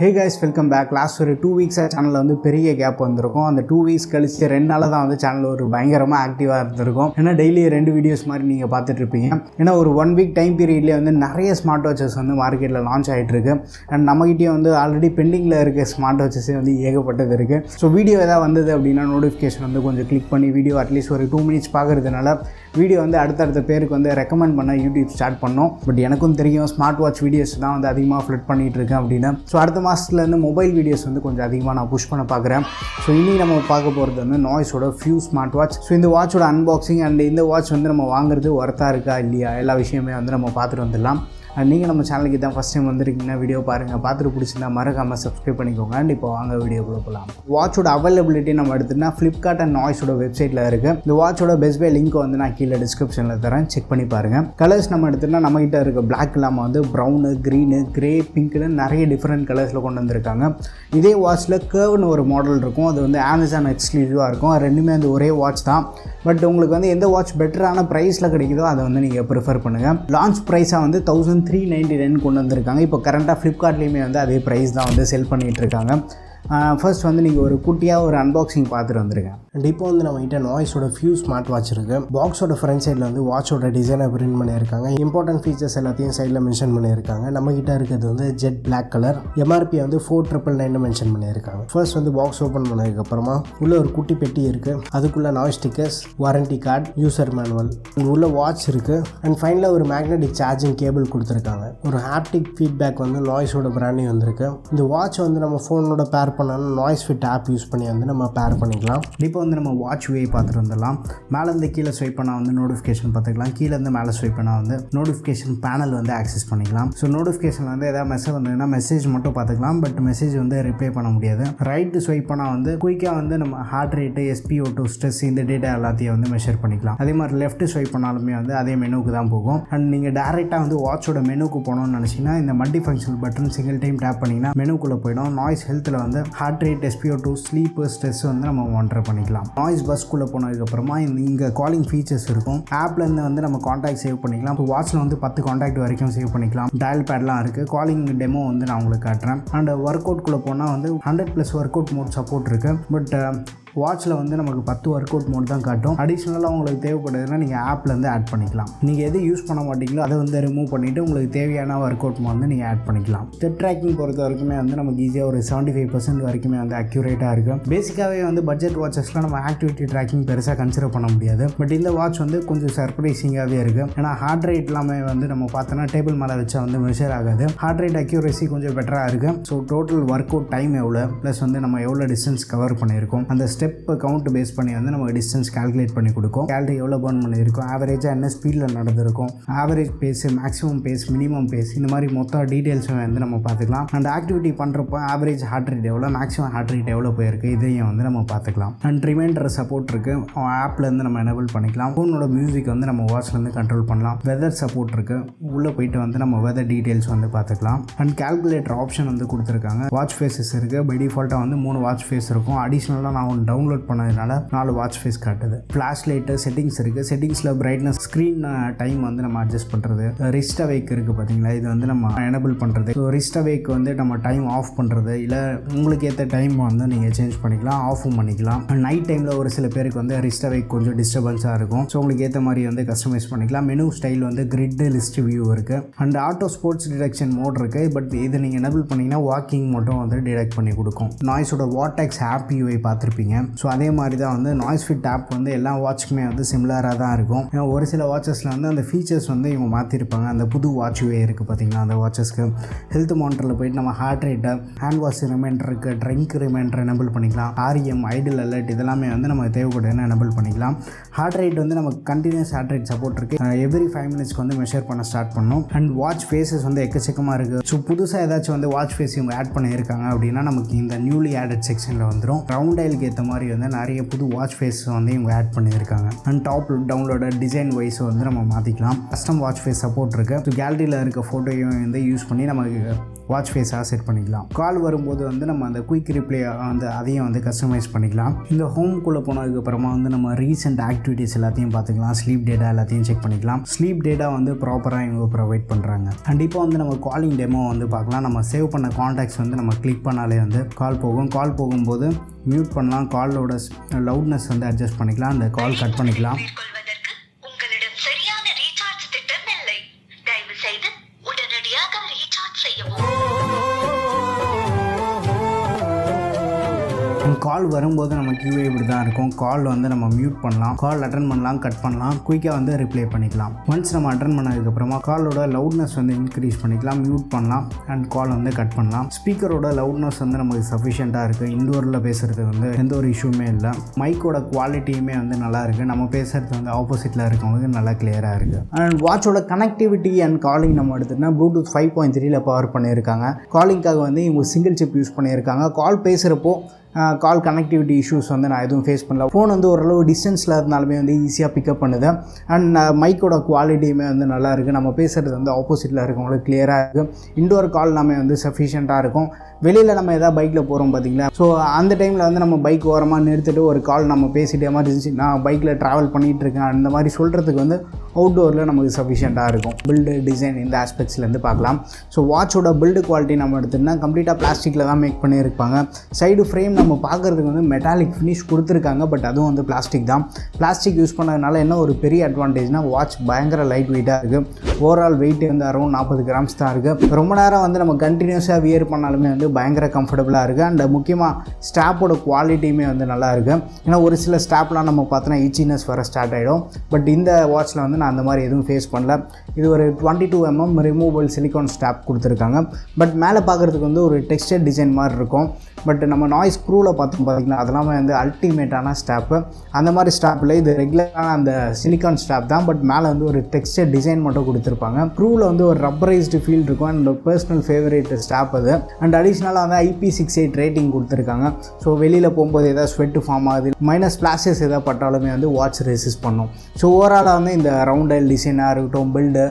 ஹே guys, welcome back. Last ஒரு 2 வீக்ஸாக சேனலில் வந்து பெரிய கேப் வந்திருக்கும். அந்த 2 வீக்ஸ் கழிச்சு 2 நாள் தான் வந்து சேனல் ஒரு பயங்கரமாக ஆக்டிவாக இருந்திருக்கும். ஏன்னா டெய்லி 2 வீடியோஸ் மாதிரி நீங்கள் பார்த்துட்ருப்பீங்க. ஏன்னா ஒரு 1 வீக் டைம் பீரியட்லேயே வந்து நிறைய ஸ்மார்ட் வாட்சஸ் வந்து மார்க்கெட்டில் லான்ச் ஆகிட்டுருக்கு. அண்ட் நம்மகிட்டே வந்து ஆல்ரெடி பெண்டிங்கில் இருக்க ஸ்மார்ட் வாட்சஸே வந்து ஏகப்பட்டது இருக்குது. ஸோ வீடியோ எதாவது வந்தது அப்படின்னா நோட்டிஃபிகேஷன் வந்து கொஞ்சம் கிளிக் பண்ணி வீடியோ அட்லீஸ்ட் ஒரு 2 மினிட்ஸ் பார்க்குறதுனால வீடியோ வந்து அடுத்தடுத்த பேருக்கு வந்து ரெக்கமெண்ட் பண்ண யூடியூப் ஸ்டார்ட் பண்ணோம். பட் எனக்கும் தெரியும் ஸ்மார்ட் வாட்ச் வீடியோஸ் தான் வந்து அதிகமாக ஃப்ளிட் பண்ணிகிட்டு இருக்கேன் அப்படின்னு. ஸோ அடுத்த மாதத்துலேருந்து மொபைல் வீடியோஸ் வந்து கொஞ்சம் அதிகமாக நான் புஷ் பண்ண பார்க்குறேன். ஸோ இனி நம்ம பார்க்க போகிறது வந்து நாய்ஸோட ஃபியூ ஸ்மார்ட் வாட்ச். ஸோ இந்த வாட்சோட அன்பாக்சிங் அண்ட் இந்த வாட்ச் வந்து நம்ம வாங்குறது ஒர்த்தாக இருக்கா இல்லையா எல்லா விஷயமே வந்து நம்ம பார்த்துட்டு வந்துடலாம். நீங்கள் நம்ம சேனலுக்கு தான் ஃபஸ்ட் டைம் வந்திருக்கீங்கன்னா வீடியோ பாருங்கள், பார்த்துட்டு பிடிச்சிருந்தா மறக்காமல் சப்ஸ்கிரைப் பண்ணிக்கோங்க. அண்ட் இப்போ வாங்க வீடியோக்குள்ளே போகலாம். வாட்சோட அவைலபிலிட்டி நம்ம எடுத்துகிட்டா ஃப்ளிப்கார்ட் அண்ட் நாய்ஸோட வெப்சைட்டில் இருக்குது. இந்த வாட்சோட பெஸ்ட் பை லிங்க் வந்து நான் கீழே டிஸ்கிரிப்ஷனில் தரேன், செக் பண்ணி பாருங்கள். கலர்ஸ் நம்ம எடுத்துகிட்டா நம்மகிட்ட இருக்க பிளாக் இல்லாமல் வந்து ப்ரௌனு, க்ரீனு, க்ரே, பிங்க்னு நிறைய டிஃப்ரெண்ட் கலர்ஸில் கொண்டு வந்திருக்காங்க. இதே வாட்சில் கர்வ்னு ஒரு மாடல் இருக்கும், அது வந்து அமேசான் எக்ஸ்க்ளூசிவாக இருக்கும். ரெண்டுமே வந்து ஒரே வாட்ச் தான். பட் உங்களுக்கு வந்து எந்த வாட்ச் பெட்டரான ப்ரைஸில் கிடைக்குதோ அதை வந்து நீங்கள் ப்ரிஃபர் பண்ணுங்கள். லான்ச் ப்ரைஸாக வந்து 1399 கொண்டு வந்திருக்காங்க. இப்போ கரண்ட்டாக ஃப்ளிப்கார்ட்லேயுமே வந்து அதே ப்ரைஸ் தான் வந்து செல் பண்ணிகிட்டு இருக்காங்க. ஃபர்ஸ்ட் வந்து நீங்கள் ஒரு குட்டியாக ஒரு அன்பாக்சிங் பார்த்துட்டு வந்துருங்க. அண்ட் இப்போ வந்து நம்மகிட்ட நாய்ஸோட ஃபியூ ஸ்மார்ட் வாட்ச் இருக்குது. பாக்ஸோட ஃப்ரண்ட் சைடில் வந்து வாட்சோட டிசைனை பிரிண்ட் பண்ணியிருக்காங்க. இம்பார்ட்டன்ட் ஃபீச்சர்ஸ் எல்லாத்தையும் சைடில் மென்ஷன் பண்ணியிருக்காங்க. நம்மகிட்ட இருக்கிறது வந்து ஜெட் பிளாக் கலர். எம்ஆர்பி வந்து 4999 மென்ஷன் பண்ணியிருக்காங்க. ஃபர்ஸ்ட் வந்து பாக்ஸ் ஓப்பன் பண்ணதுக்கப்புறமா உள்ள ஒரு குட்டி பெட்டி இருக்குது. அதுக்குள்ளே noise stickers, warranty card, user manual, உள்ள வாட்ச் இருக்குது. அண்ட் ஃபைனலாக ஒரு மேக்னெட்டிக் சார்ஜிங் கேபிள் கொடுத்துருக்காங்க. ஒரு ஹாப்டிக் ஃபீட்பேக் வந்து நாய்ஸோட பிராண்டிங் வந்திருக்கு. இந்த வாட்ச் வந்து நம்ம ஃபோனோட பேர் பண்ணாலும் NoiseFit ஆப் யூஸ் பண்ணி வந்து நம்ம பேர் பண்ணிக்கலாம். இப்போ வந்து நம்ம வாட்ச் வே பார்த்துட்டு வந்துடலாம். மேலேருந்து கீழே ஸ்வைப் பண்ணால் வந்து நோட்டிஃபிகேஷன் பார்த்துக்கலாம். கீழேருந்து மேலே ஸ்வைப் பண்ணால் வந்து நோட்டிஃபிகேஷன் பேனல் வந்து ஆக்சஸ் பண்ணிக்கலாம். ஸோ நோட்டிஃபிகேஷனில் வந்து எதாவது மெசேஜ் வந்ததுன்னா மெசேஜ் மட்டும் பார்த்துக்கலாம், பட் மெசேஜ் வந்து ரிப்ளை பண்ண முடியாது. ரைட்டு ஸ்வைப் பண்ணால் வந்து குயிக்காக வந்து நம்ம ஹார்ட் ரேட்டு, SpO2, ஸ்ட்ரெஸ், இந்த டேட்டா எல்லாத்தையும் வந்து மெஷர் பண்ணிக்கலாம். அதே மாதிரி லெஃப்ட் ஸ்வைப் பண்ணாலுமே வந்து அதே மெனுக்கு தான் போகும். அண்ட் நீங்கள் டேரெக்டாக வந்து வாட்சோட மெனுக்கு போகணும்னு நினச்சிங்கன்னா இந்த multi function button single time tap பண்ணிங்கன்னா மெனுக்குள்ளே போயிடும். நாய்ஸ் ஹெல்த்தில் வந்து heart rate, SpO2, sleep, stress வந்து நம்ம மானிட்டர் பண்ணிக்கலாம். நாய்ஸ் பஸ்க்குள்ளே போனதுக்கப்புறமா இங்கே காலிங் ஃபீச்சர்ஸ் இருக்கும். ஆப்லேருந்து வந்து நம்ம காண்டாக்ட் சேவ் பண்ணிக்கலாம். இப்போ வாட்சில் வந்து 10 காண்டாக்ட் வரைக்கும் சேவ் பண்ணிக்கலாம். டயல் பேட்லாம் இருக்குது. காலிங் டெமோ வந்து நான் உங்களுக்கு காட்டுறேன். அண்ட் ஒர்க் அவுட்குள்ளே போனால் வந்து 100+ ஒர்க் அவுட் மோட் சப்போர்ட் இருக்குது. பட் வாட்சில் வந்து நமக்கு 10 ஒர்க் அவுட் மோட் தான் காட்டும். அடிஷ்னலாக உங்களுக்கு தேவைப்படுதுன்னா நீங்கள் ஆப்லேருந்து ஆட் பண்ணிக்கலாம். நீங்கள் எது யூஸ் பண்ண மாட்டீங்களோ அதை வந்து ரிமூவ் பண்ணிவிட்டு உங்களுக்கு தேவையான ஒர்க் அவுட் வந்து நீங்கள் ஆட் பண்ணிக்கலாம். ஸ்டெப் ட்ராக்கிங் பொறுத்த வரைக்குமே வந்து நமக்கு ஈஸியாக ஒரு 75% வரைக்குமே வந்து அக்யூரேட்டாக இருக்கும். பேசிக்காகவே வந்து பட்ஜெட் வாட்சஸில் நம்ம ஆக்டிவிட்டி ட்ராக்கிங் பெருசாக கன்சிடர் பண்ண முடியாது. பட் இந்த வாட்ச் வந்து கொஞ்சம் சர்ப்ரைசிங்காகவே இருக்குது. ஏன்னா ஹார்ட் ரேட் எல்லாமே வந்து நம்ம பார்த்தோன்னா டேபிள் மேலே வச்சா வந்து மெஷர் ஆகாது. ஹார்ட் ரேட் அக்யூரேசி கொஞ்சம் பெட்டராக இருக்குது. So total work out time எவ்வளோ ப்ளஸ் வந்து நம்ம எவ்வளோ டிஸ்டன்ஸ் கவர் பண்ணியிருக்கோம், அந்த ஸ்டெப் கவுண்ட் பேஸ் பண்ணி வந்து நம்ம டிஸ்டன்ஸ் கால்குலேட் பண்ணி கொடுக்கும். கேலரி எவ்வளோ பர்ன் பண்ணியிருக்கோம், ஆவரேஜாக என்ன ஸ்பீடில் நடந்திருக்கும், average pace, maximum pace, minimum pace, இந்த மாதிரி மொத்த டீட்டெயில்ஸும் வந்து நம்ம பார்த்துக்கலாம். அண்ட் ஆக்டிவிட்டி பண்ணுறப்போ ஆவரேஜ் ஹார்ட் ரேட் எவ்வளோ, மேக்ஸிமம் ஹார்ட் ரேட் எவ்வளோ போயிருக்கு, இதையும் வந்து நம்ம பார்த்துக்கலாம். அண்ட் ரிமைண்டர் சப்போர்ட் இருக்குது. ஆப்லேருந்து நம்ம எனேபிள் பண்ணிக்கலாம். ஃபோனோட மியூசிக் வந்து நம்ம வாட்ச்லேருந்து கண்ட்ரோல் பண்ணலாம். வெதர் சப்போர்ட் இருக்குது. உள்ளே போயிட்டு வந்து நம்ம வெதர் டீட்டெயில்ஸ் வந்து பார்த்துக்கலாம். அண்ட் கால்குலேட்டர் ஆப்ஷன் வந்து கொடுத்துருக்காங்க. வாட்ச் ஃபேஸஸ் இருக்குது. பை டிஃபால்ட்டாக வந்து 3 வாட்ச் ஃபேஸ் இருக்கும். அடிஷ்னலாக நான் ஒன்று டவுன்லோட் பண்ணதுனால 4 வாட்ச் ஃபேஸ் காட்டுது. ஃப்ளாஷ் லைட்டு செட்டிங்ஸ் இருக்குது. செட்டிங்ஸில் பிரைட்னஸ், ஸ்க்ரீன் டைம் வந்து நம்ம அட்ஜஸ்ட் பண்ணுறது. ரிஸ்ட் அவேக் இருக்குது பார்த்தீங்களா, இது வந்து நம்ம எனேபிள் பண்ணுறது. ஸோ ரிஸ்ட் அவேக் வந்து நம்ம டைம் ஆஃப் பண்ணுறது, இல்லை உங்களுக்கு ஏற்ற டைம் வந்து நீங்கள் சேஞ்ச் பண்ணிக்கலாம், ஆஃபும் பண்ணிக்கலாம். நைட் டைமில் ஒரு சில பேருக்கு வந்து ரிஸ்ட் அவேக் கொஞ்சம் டிஸ்டர்பன்ஸாக இருக்கும். ஸோ உங்களுக்கு ஏற்ற மாதிரி வந்து கஸ்டமைஸ் பண்ணிக்கலாம். மெனு ஸ்டைல் வந்து கிரிட் லிஸ்ட் வியூ இருக்குது. And auto sports detection mode இருக்குது. பட் இதை நீங்கள் எனேபிள் பண்ணிங்கன்னா வாக்கிங் மட்டும் வந்து டிடெக்ட் பண்ணி கொடுக்கும். நாய்ஸோட வாட்டெக்ஸ் ஆப் யூஐ பார்த்துருப்பீங்க. ஸோ அதே மாதிரி தான் வந்து NoiseFit ஆப் வந்து எல்லா வாட்சுக்குமே வந்து சிமிலராக தான் இருக்கும். ஒரு சில வாட்சஸில் வந்து அந்த ஃபீச்சர்ஸ் வந்து இவங்க மாற்றிருப்பாங்க. அந்த புது வாட்ச் வே இருக்குது பார்த்தீங்களா, அந்த வாட்சஸ்க்கு ஹெல்த் மானிட்டரில் போயிட்டு நம்ம ஹார்ட் ரேட்டை, ஹேண்ட் வாஷ் ரிமைண்டருக்கு, ட்ரிங்க் ரிமைண்டர் எனேபிள் பண்ணிக்கலாம். REM, ஐடில் அலர்ட் இதெல்லாமே வந்து நம்ம தேவைப்படுதுன்னு எனேபிள் பண்ணிக்கலாம். ஹார்ட் ரேட் வந்து நமக்கு கண்டினியூஸ் ஹார்ட் ரேட் சப்போர்ட் இருக்குது. எவ்ரி 5 மினிட்ஸ்க்கு வந்து மெஷர் பண்ண ஸ்டார்ட் பண்ணணும். அண்ட் வாட்ச் ஃபேஸஸ் வந்து எக்கச்சக்கமாக இருக்குது. ஸோ புதுசாக ஏதாச்சும் வந்து வாட்ச் ஃபேஸ் இவங்க ஆட் பண்ணியிருக்காங்க அப்படின்னா நமக்கு இந்த நியூலி ஆடட் செக்ஷனில் வந்துடும். ரவுண்ட் டைலுக்கு ஏற்ற மாதிரி வந்து நிறைய புது வாட்ச் ஃபேஸ் வந்து இவங்க ஆட் பண்ணியிருக்காங்க. And top download design wise வந்து நம்ம மாற்றிக்கலாம். கஸ்டம் வாட்ச் ஃபேஸ் சப்போர்ட் இருக்குது. ஸோ கேலரியில் இருக்க ஃபோட்டோயும் வந்து யூஸ் பண்ணி நம்ம வாட்ச் ஃபேஸாக செட் பண்ணிக்கலாம். கால் வரும்போது வந்து நம்ம அந்த குயிக் ரிப்ளை வந்து அதையும் வந்து கஸ்டமைஸ் பண்ணிக்கலாம். இந்த ஹோம்குள்ளே போனதுக்கப்புறமா வந்து நம்ம ரீசெண்ட் ஆக்டிவிட்டீஸ் எல்லாத்தையும் பார்த்துக்கலாம். ஸ்லீப் டேட்டா எல்லாத்தையும் செக் பண்ணிக்கலாம். ஸ்லீப் டேட்டா வந்து ப்ராப்பராக இவங்க ப்ரொவைட் பண்ணுறாங்க. கண்டிப்பாக வந்து நம்ம காலிங் டெமோ வந்து பார்க்கலாம். நம்ம சேவ் பண்ண கான்டாக்ட்ஸ் வந்து நம்ம கிளிக் பண்ணாலே வந்து கால் போகும். கால் போகும்போது மியூட் பண்ணலாம். காலோட லவுட்னஸ் வந்து அட்ஜஸ்ட் பண்ணிக்கலாம். அந்த கால் கட் பண்ணிக்கலாம். கால் வரும்போது நம்ம கியூஏ இப்படி தான் இருக்கும். கால் வந்து நம்ம மியூட் பண்ணலாம், கால் அட்டன் பண்ணலாம், கட் பண்ணலாம், குயிக்காக வந்து ரிப்ளை பண்ணிக்கலாம். ஒன்ஸ் நம்ம அட்டன் பண்ணதுக்கப்புறமா காலோட லவுட்னஸ் வந்து இன்க்ரீஸ் பண்ணிக்கலாம், மியூட் பண்ணலாம் அண்ட் கால் வந்து கட் பண்ணலாம். ஸ்பீக்கரோட லவுட்னஸ் வந்து நமக்கு சஃபிஷியண்ட்டாக இருக்குது. இண்டோரில் பேசுகிறது வந்து எந்த ஒரு இஷ்யூமே இல்லை. மைக்கோட குவாலிட்டியுமே வந்து நல்லா இருக்குது. நம்ம பேசுகிறது வந்து ஆப்போசிட்டில் இருக்கவங்களுக்கு நல்லா கிளியராக இருக்குது. அண்ட் வாட்சோட கனெக்டிவிட்டி அண்ட் காலிங் நம்ம எடுத்துகிட்டோம்னா ப்ளூடூத் 5.3 பவர் பண்ணியிருக்காங்க. காலிங்காக வந்து இவங்க சிங்கிள் சிப் யூஸ் பண்ணியிருக்காங்க. கால் பேசுகிறப்போ கால் கனெக்டிவிட்டி இஷ்யூஸ் வந்து நான் எதுவும் ஃபேஸ் பண்ணல. ஃபோன் வந்து ஓரளவு டிஸ்டன்ஸில் இருந்தாலுமே வந்து ஈஸியாக பிக்கப் பண்ணுது. அண்ட் மைக்கோட குவாலிட்டியுமே வந்து நல்லா இருக்குது. நம்ம பேசுகிறது வந்து ஆப்போசிட்டில் இருக்கவங்களுக்கு கிளியராக இருக்குது. இண்டோர் கால் எல்லாமே வந்து சஃபிஷியண்ட்டாக இருக்கும். வெளியில் நம்ம எதாவது பைக்கில் போகிறோம் பார்த்தீங்களா, ஸோ அந்த டைமில் வந்து நம்ம பைக் ஓரமாக நிறுத்திட்டு ஒரு கால் நம்ம பேசிட்டு எமர்ஜென்சி நான் பைக்கில் ட்ராவல் பண்ணிகிட்டு இருக்கேன் அந்த மாதிரி சொல்கிறதுக்கு வந்து அவுட்டோரில் நமக்கு சஃபிஷியண்ட்டாக இருக்கும். பில்டு டிசைன் இந்த ஆஸ்பெக்ட்ஸ்லேருந்து பார்க்கலாம். ஸோ வாட்சோட பில்டு குவாலிட்டி நம்ம எடுத்துகிட்டோம்னா கம்ப்ளீட்டாக பிளாஸ்டிக்கில் தான் மேக் பண்ணியிருப்பாங்க. சைடு ஃப்ரேம் நம்ம பார்க்குறதுக்கு வந்து மெட்டாலிக் ஃபினிஷ் கொடுத்துருக்காங்க. பட் அதுவும் வந்து பிளாஸ்டிக் தான். பிளாஸ்டிக் யூஸ் பண்ணதுனால என்ன ஒரு பெரிய அட்வான்டேஜ்னால் வாட்ச் பயங்கர லைட் வெயிட்டாக இருக்குது. ஓவரால் வெயிட் வந்து அரௌண்ட் 40 கிராம்ஸ் தான் இருக்குது. ரொம்ப நேரம் வந்து நம்ம கண்டினியூஸாக வியர் பண்ணாலுமே வந்து பயங்கர கம்ஃபர்டபுளாக இருக்குது. அண்ட் முக்கியமாக ஸ்டாப்போட குவாலிட்டியுமே வந்து நல்லா இருக்குது. ஏன்னா ஒரு சில ஸ்டாப்லாம் நம்ம பார்த்தோன்னா இச்சினஸ் வர ஸ்டார்ட் ஆகிடும். பட் இந்த வாட்சில் வந்து நான் அந்த மாதிரி எதுவும் ஃபேஸ் பண்ணல. இது ஒரு 22 mm ரிமூவபிள் சிலிகான் ஸ்டாப் கொடுத்துருக்காங்க. பட் மேலே பார்க்குறதுக்கு வந்து ஒரு டெக்ஸ்டர் டிசைன் மாதிரி இருக்கும். பட் நம்ம நாய்ஸ் க்ரூவில் பார்த்தீங்கன்னா அதெல்லாமே வந்து அல்டிமேட்டான ஸ்டாப்பு. அந்த மாதிரி ஸ்டாப்பில் இது ரெகுலரான அந்த சிலிகான் ஸ்டாப் தான். பட் மேலே வந்து ஒரு டெக்ஸ்டர் டிசைன் மட்டும் கொடுத்துருப்பாங்க. க்ரூவில் வந்து ஒரு ரப்பரைஸ்டு ஃபீல் இருக்கும். அண்ட் பர்சனல் ஃபேவரேட் ஸ்டாப் அது. அண்ட் அடிஷ்னலாக வந்து IP68 ரேட்டிங் கொடுத்துருக்காங்க. ஸோ வெளியில் போகும்போது எதாவது ஸ்வெட் ஃபார்ம் ஆகுது, மைனஸ் ஸ்ப்ளாஷஸ் எதாவது பட்டாலுமே வந்து வாட்ச் ரெசிஸ்ட் பண்ணும். ஸோ ஓவராலாக வந்து இந்த ரவுண்ட் டைல் டிசைனாக இருக்கட்டும், பில்டு,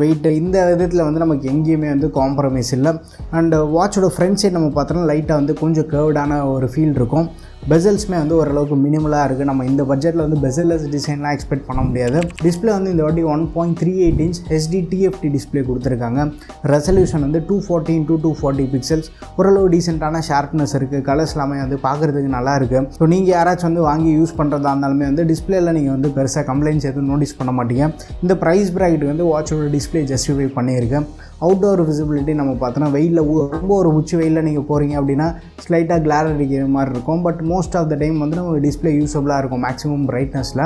வெயிட்டு, இந்த விதத்தில் வந்து நமக்கு எங்கேயுமே வந்து காம்ப்ரமைஸ் இல்லை. அண்ட் வாட்சோட ஃப்ரண்ட் சைட் நம்ம பார்த்தோன்னா லைட்டாக வந்து கொஞ்சம் கர்வ்டான ஒரு ஃபீல் இருக்கும். பெசல்ஸுமே வந்து ஓரளவுக்கு மினிமலாக இருக்குது. நம்ம இந்த பட்ஜெட்டில் வந்து பெசல்லஸ் டிசைன்லாம் எக்ஸ்பெக்ட் பண்ண முடியாது. டிஸ்பிளே வந்து இந்த வாட்டி 1.38 inch HD TFT டிஸ்பிளே கொடுத்துருக்காங்க. ரெசல்யூஷன் வந்து 240x240 பிக்சல்ஸ். ஓரளவு டீசெண்டான ஷார்ப்னஸ் இருக்குது. கலர்ஸ் எல்லாமே வந்து பார்க்குறதுக்கு நல்லா இருக்குது. ஸோ நீங்கள் யாராச்சும் வந்து வாங்கி யூஸ் பண்ணுறதா இருந்தாலுமே வந்து டிஸ்பிளேயில் நீங்கள் வந்து பெருசாக கம்ப்ளைண்ட்ஸ் எதுவும் நோட்டீஸ் பண்ண மாட்டீங்க. இந்த ப்ரைஸ் ப்ராக்கெட் வந்து வாட்சோட டிஸ்பிளே ஜஸ்டிஃபை பண்ணியிருக்கு. அவுட்டோர் விசிபிலிட்டி நம்ம பார்த்தோன்னா வெயிலில் ரொம்ப ஒரு உச்சி வெயிலில் நீங்கள் போகிறீங்க அப்படின்னா ஸ்லைட்டாக கிளார் அடிக்கிற மாதிரி இருக்கும். But most of the time வந்து நம்ம டிஸ்பிளே யூஸபுளாக இருக்கும் மேக்ஸிமம் பிரைட்னஸில்.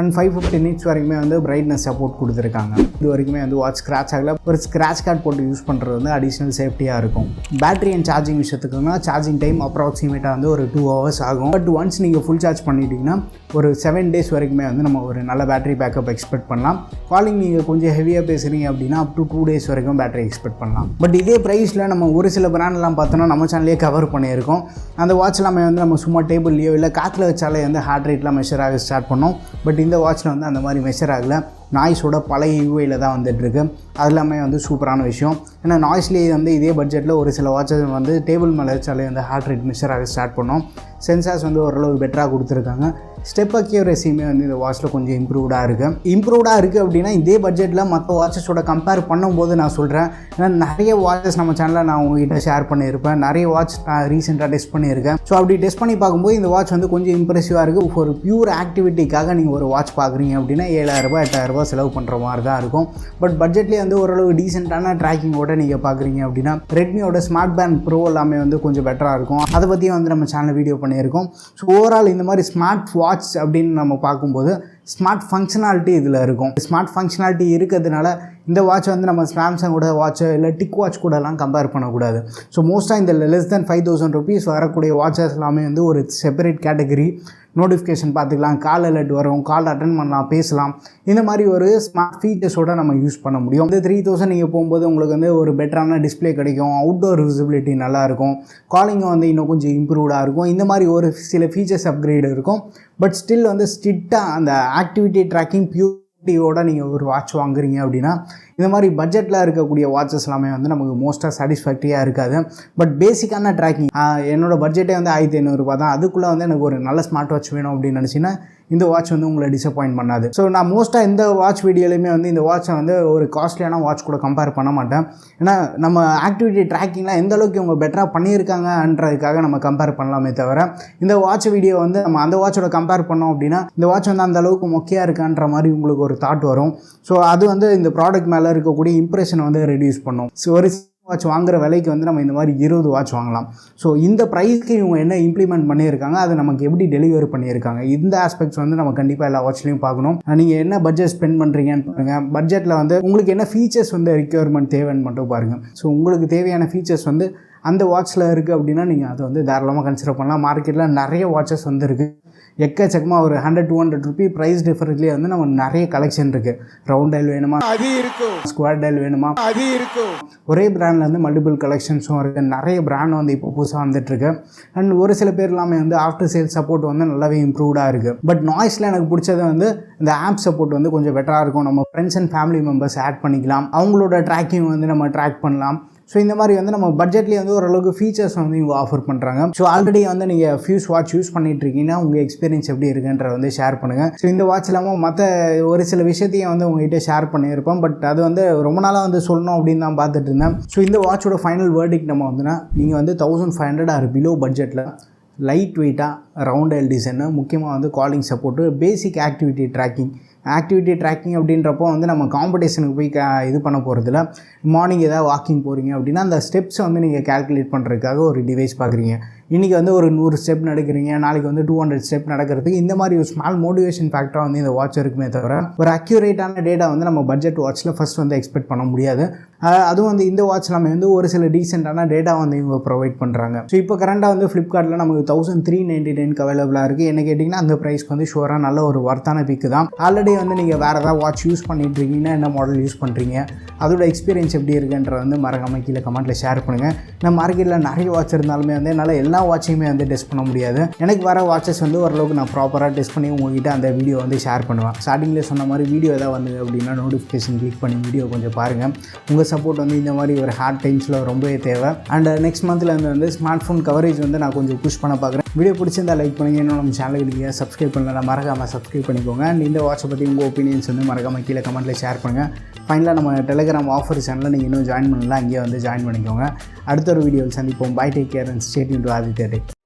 அண்ட் 550 nits வரைக்குமே வந்து பிரைட்னஸ் சப்போர்ட் கொடுத்துருக்காங்க. இது வரைக்குமே வந்து வாட்ச் ஸ்க்ராட்ச் ஆகல. ஒரு ஸ்க்ராட்ச் கார்டு போட்டு யூஸ் பண்ணுறது வந்து அடிஷ்னல் சேஃப்டியாக இருக்கும். பேட்டரி அண்ட் சார்ஜிங் விஷயத்துக்குன்னா சார்ஜிங் டைம் அப்ராக்சிமேட்டாக வந்து ஒரு 2 hours ஆகும். பட் ஒன்ஸ் நீங்கள் ஃபுல் சார்ஜ் பண்ணிட்டீங்கன்னா ஒரு 7 days வரைக்குமே வந்து நம்ம ஒரு நல்ல பேட்டரி பேக்கப் எக்ஸ்பெக்ட் பண்ணலாம். காலிங் நீங்கள் கொஞ்சம் ஹெவியாக பேசுகிறீங்க அப்படின்னா அப் டு 2 days வரைக்கும் பேட்டரி எக்ஸ்பெக்ட் பண்ணலாம். பட் இதே ப்ரைஸில் நம்ம ஒரு சில பிராண்ட்லாம் பார்த்தோன்னா நம்ம சேனல்லே கவர் பண்ணியிருக்கோம். அந்த வாட்ச் எல்லாமே வந்து நம்ம சும்மா டேபிள்லையோ இல்லை காற்றுல வச்சாலே வந்து ஹார்ட் ரேட்லாம் மெஷர் ஆக ஸ்டார்ட் பண்ணோம். பட் இந்த வாட்சில் வந்து அந்த மாதிரி மெஷர் ஆகலை. நாய்ஸோட பழைய யூஐயில் தான் வந்துட்டுருக்கு. அது எல்லாமே வந்து சூப்பரான விஷயம். ஏன்னா நாய்ஸ்லேயே வந்து இதே பட்ஜெட்டில் ஒரு சில வாட்சஸ் வந்து டேபிள் மேலே வச்சாலே வந்து ஹார்ட் ரேட் மெஷர் ஆக ஸ்டார்ட் பண்ணோம். சென்சார்ஸ் வந்து ஓரளவு பெட்டராக கொடுத்துருக்காங்க. ஸ்டெப் அக்யூரசியுமே வந்து இந்த வாட்சில் கொஞ்சம் இம்ப்ரூவ்டாக இருக்குது அப்படின்னா இதே பட்ஜெட்டில் மற்ற வாட்சஸோட கம்பேர் பண்ணும்போது நான் சொல்கிறேன். ஏன்னா நிறைய வாட்சஸ் நம்ம சேனலில் நான் உங்ககிட்ட ஷேர் பண்ணியிருப்பேன். நிறைய வாட்ச் நான் ரீசெண்டாக டெஸ்ட் பண்ணியிருக்கேன். ஸோ அப்படி டெஸ்ட் பண்ணி பார்க்கும்போது இந்த வாட்ச் வந்து கொஞ்சம் இம்ப்ரெசிவாக இருக்குது. ஒரு பியூர் ஆக்டிவிட்டிக்காக நீங்கள் ஒரு வாட்ச் பார்க்குறீங்க அப்படின்னா 7000 8000 செலவு பண்ணுற மாதிரி தான் இருக்கும். பட் பட்ஜெட்லேயே வந்து ஓரளவு டீசெண்டான ட்ராக்கிங்கோட நீங்கள் பார்க்குறீங்க அப்படின்னா ரெட்மியோட ஸ்மார்ட் பேண்ட் ப்ரோ எல்லாமே வந்து கொஞ்சம் பெட்டராக இருக்கும். அதை பற்றியும் வந்து நம்ம சேனல் வீடியோ பண்ணியிருக்கோம். ஸோ ஓவரால் இந்த மாதிரி ஸ்மார்ட் வாட்ச் அப்படின்னு நம்ம பார்க்கும்போது ஸ்மார்ட் ஃபங்க்ஷனாலிட்டி இதில் இருக்கும். ஸ்மார்ட் ஃபங்க்ஷனாலிட்டி இருக்கிறதுனால இந்த வாட்ச் வந்து நம்ம சாம்சங்கோட வாட்சோ இல்லை டிக் வாட்ச் கூடலாம் கம்பேர் பண்ணக்கூடாது. ஸோ மோஸ்ட்டாக இந்த லெஸ் தென் 5000 rupees வரக்கூடிய வாட்சஸ் எல்லாமே வந்து ஒரு செப்பரேட் கேட்டகரி. நோட்டிஃபிகேஷன் பார்த்துக்கலாம், கால் அலர்ட் வரும், கால் அட்டன் பண்ணலாம், பேசலாம். இந்த மாதிரி ஒரு ஸ்மார்ட் ஃபீச்சர்ஸோடு நம்ம யூஸ் பண்ண முடியும். இந்த 3000 நீங்கள் போகும்போது உங்களுக்கு வந்து ஒரு பெட்டரான டிஸ்பிளே கிடைக்கும். அவுட்டோர் விசிபிலிட்டி நல்லாயிருக்கும். காலிங்கும் வந்து இன்னும் கொஞ்சம் இம்ப்ரூவ்டாக இருக்கும். இந்த மாதிரி ஒரு சில ஃபீச்சர்ஸ் அப்கிரேட் இருக்கும். பட் ஸ்டில் வந்து ஸ்ட்ரிக்டாக அந்த ஆக்டிவிட்டி ட்ராக்கிங் பியூர் டியோட நீங்கள் ஒரு வாட்ச் வாங்குறீங்க அப்படின்னா இந்த மாதிரி பட்ஜெட்டில் இருக்கக்கூடிய வாட்சஸ் எல்லாமே வந்து நமக்கு மோஸ்ட்டாக சாட்டிஸ்ஃபேக்டரியாக இருக்காது. பட் பேசிக்கான ட்ராக்கிங் என்னோட பட்ஜெட்டே வந்து 1500 தான், அதுக்குள்ளே வந்து எனக்கு ஒரு நல்ல ஸ்மார்ட் வாட்ச் வேணும் அப்படின்னு நினச்சின்னா இந்த வாட்ச் வந்து உங்களை டிசப்பாயின்ட் பண்ணாது. ஸோ நான் மோஸ்ட்டாக இந்த வாட்ச் வீடியோலையுமே வந்து இந்த வாட்சை வந்து ஒரு காஸ்ட்லியான வாட்ச் கூட கம்பேர் பண்ண மாட்டேன். ஏன்னா நம்ம ஆக்டிவிட்டி ட்ராக்கிங்லாம் எந்த அளவுக்கு இவங்க பெட்டராக பண்ணியிருக்காங்கன்றதுக்காக நம்ம கம்பேர் பண்ணலாமே தவிர இந்த வாட்ச் வீடியோ வந்து நம்ம அந்த வாட்சோட கம்பேர் பண்ணோம் அப்படின்னா இந்த வாட்ச் வந்து அந்த அளவுக்கு மொக்கையாக இருக்கான்ற மாதிரி உங்களுக்கு ஒரு தாட் வரும். ஸோ அது வந்து இந்த ப்ராடக்ட் மேலே இருக்கக்கூடிய இம்ப்ரெஷனை வந்து ரெடியூஸ் பண்ணும். ஸோ ஒரு வாட்ச் வாங்குற விலைக்கு வந்து நம்ம இந்த மாதிரி 20 வாட்ச் வாங்கலாம். ஸோ இந்த ப்ரைஸ்க்கு இவங்க என்ன இம்ப்ளிமெண்ட் பண்ணியிருக்காங்க, அதை நமக்கு எப்படி டெலிவரி பண்ணியிருக்காங்க, இந்த ஆஸ்பெக்ட்ஸ் வந்து நம்ம கண்டிப்பாக எல்லா வாட்ச்லையும் பார்க்கணும். நீங்கள் என்ன பட்ஜெட் ஸ்பெண்ட் பண்ணுறீங்கன்னு பாருங்கள். பட்ஜெட்டில் வந்து உங்களுக்கு என்ன ஃபீச்சர்ஸ் வந்து ரெக்யர்மெண்ட் தேவைன்னு மட்டும் பாருங்கள். ஸோ உங்களுக்கு தேவையான ஃபீச்சர்ஸ் வந்து அந்த வாட்சில் இருக்குது அப்படின்னா நீங்கள் அதை வந்து தாராளமாக கன்சிடர் பண்ணலாம். மார்க்கெட்டில் நிறைய வாட்சஸ் வந்து இருக்குது, எக்கச்சக்கமாக ஒரு 100-200 ரூபி ப்ரைஸ் டிஃபரெண்ட்லேயே வந்து நம்ம நிறைய கலெக்ஷன் இருக்குது. ரவுண்ட் டைல் வேணுமா அது இருக்கும், ஸ்கொயர் டைல் வேணுமா அது இருக்கும். ஒரே பிராண்டில் வந்து மல்டிபிள் கலெக்ஷன்ஸும் இருக்குது. நிறைய பிராண்ட் வந்து இப்போ புதுசாக வந்துட்டுருக்கு. அண்ட் ஒரு சில பேர் எல்லாமே வந்து ஆஃப்டர் சேல் சப்போர்ட் வந்து நல்லாவே இம்ப்ரூவ்டாக இருக்குது. பட் நாய்ஸில் எனக்கு பிடிச்சது வந்து இந்த ஆப் சப்போர்ட் வந்து கொஞ்சம் பெட்டராக இருக்கும். நம்ம friends and family members add பண்ணிக்கலாம், அவங்களோட ட்ராக்கிங் வந்து நம்ம ட்ராக் பண்ணலாம். ஸோ இந்த மாதிரி வந்து நம்ம பட்ஜெட்லேயே வந்து ஓரளவுக்கு ஃபீச்சர்ஸ் வந்து இவங்க ஆஃபர் பண்ணுறாங்க. ஸோ ஆல்ரெடி வந்து நீங்கள் ஃபியூஸ் வாட்ச் யூஸ் பண்ணிட்டு இருக்கீங்கன்னா உங்கள் எக்ஸ்பீரியன்ஸ் எப்படி இருக்குன்ற வந்து ஷேர் பண்ணுங்கள். ஸோ இந்த வாட்ச் இல்லாமல் மற்ற ஒரு சில விஷயத்தையும் வந்து உங்கள்கிட்ட ஷேர் பண்ணியிருப்போம். பட் அது வந்து ரொம்ப நாளாக வந்து சொல்லணும் அப்படின்னு தான் பார்த்துட்டு இருந்தேன். ஸோ இந்த வாட்சோட ஃபைனல் வேர்டிக் நம்ம வந்துன்னா நீங்கள் வந்து 1500 ஆர் பிலோ பட்ஜெட்டில் லைட் வெயிட்டாக ரவுண்ட் எல் டிசைனு, முக்கியமாக வந்து காலிங் சப்போர்ட்டு, பேசிக் ஆக்டிவிட்டி ட்ராக்கிங் அப்படின்றப்போ வந்து நம்ம காம்படிஷனுக்கு போய் இது பண்ண போகிறதில்ல. மார்னிங் ஏதாவது வாக்கிங் போகிறீங்க அப்படின்னா அந்த ஸ்டெப்ஸை வந்து நீங்கள் கால்குலேட் பண்ணுறதுக்காக ஒரு டிவைஸ் பார்க்குறீங்க. இன்றைக்கி வந்து ஒரு 100 ஸ்டெப் நடக்கிறீங்க, நாளைக்கு வந்து 200 ஸ்டெப் நடக்கிறதுக்கு இந்த மாதிரி ஒரு ஸ்மால் மோட்டிவேஷன் ஃபேக்டராக வந்து இந்த வாட்ச் இருக்குமே தவிர ஒரு அக்யூரேட்டான டேட்டா வந்து நம்ம பட்ஜெட் வாட்சில் ஃபஸ்ட் வந்து எக்ஸ்பெக்ட் பண்ண முடியாது. அதுவும் வந்து இந்த வாட்ச் நம்ம வந்து ஒரு சில டீசெண்டான டேட்டா வந்து இவங்க ப்ரொவைட் பண்ணுறாங்க. ஸோ இப்போ கரண்டாக வந்து ஃப்ளிப்கார்ட்டில் நமக்கு 1399 அவைலபிளாக இருக்குது. என்ன கேட்டிங்கன்னா அந்த ப்ரைஸ்க்கு வந்து ஷுவராக நல்ல ஒரு வர்த்தான பிக்கு தான். ஆல்ரெடி வந்து நீங்கள் வேறு ஏதாவது வாட்ச் யூஸ் பண்ணிட்டு இருக்கீங்கன்னா என்ன மாடல் யூஸ் பண்ணுறீங்க, அதோட எக்ஸ்பீரியன்ஸ் எப்படி இருக்குன்ற வந்து மறக்காமல் கீழே கமெண்ட்டில் ஷேர் பண்ணுங்கள். நம்ம மார்க்கெட்டில் நிறைய வாட்ச் இருந்தாலுமே வந்து என்னால் எல்லா வாட்சையுமே வந்து டெஸ்ட் பண்ண முடியாது. எனக்கு வர வாட்சஸ் வந்து ஓரளவுக்கு நான் ப்ராப்பராக டெஸ்ட் பண்ணி உங்கள்கிட்ட அந்த வீடியோ வந்து ஷேர் பண்ணுவேன். ஸ்டார்டிங்கில் சொன்ன மாதிரி வீடியோ எதாவது வந்து அப்படின்னா நோட்டிஃபிகேஷன் கிளிக் பண்ணி வீடியோ கொஞ்சம் பாருங்கள். உங்கள் சப்போர்ட் வந்து இந்த மாதிரி ஒரு ஹார்ட் டைம்ஸில் ரொம்பவே தேவை. அண்ட் நெக்ஸ்ட் மந்த்தில் வந்து ஸ்மார்ட் ஃபோன் கவரேஜ் வந்து நான் கொஞ்சம் புஷ் பண்ண பார்க்குறேன். வீடியோ பிடிச்சிருந்தா லைக் பண்ணுங்கள். இன்னும் நம்ம சேனலுக்கு நீங்கள் சப்ஸ்கிரைப் பண்ணலாம், மறக்காமல் சப்ஸ்கிரைப் பண்ணிக்கோங்க. அண்ட் இந்த வாட்சை பற்றி உங்கள் ஒப்பீனியன்ஸ் வந்து மறக்காமல் கீழே கமெண்ட்டில் ஷேர் பண்ணுங்கள். ஃபைனலாக நம்ம டெலிகிராம் ஆஃபர் சேனலில் நீங்கள் இன்னும் ஜாயின் பண்ணலாம், அங்கேயே வந்து ஜாயின் பண்ணிக்கோங்க. அடுத்த ஒரு வீடியோவில் சந்திப்போம். Bye, take care and stay tuned to Aditya tech.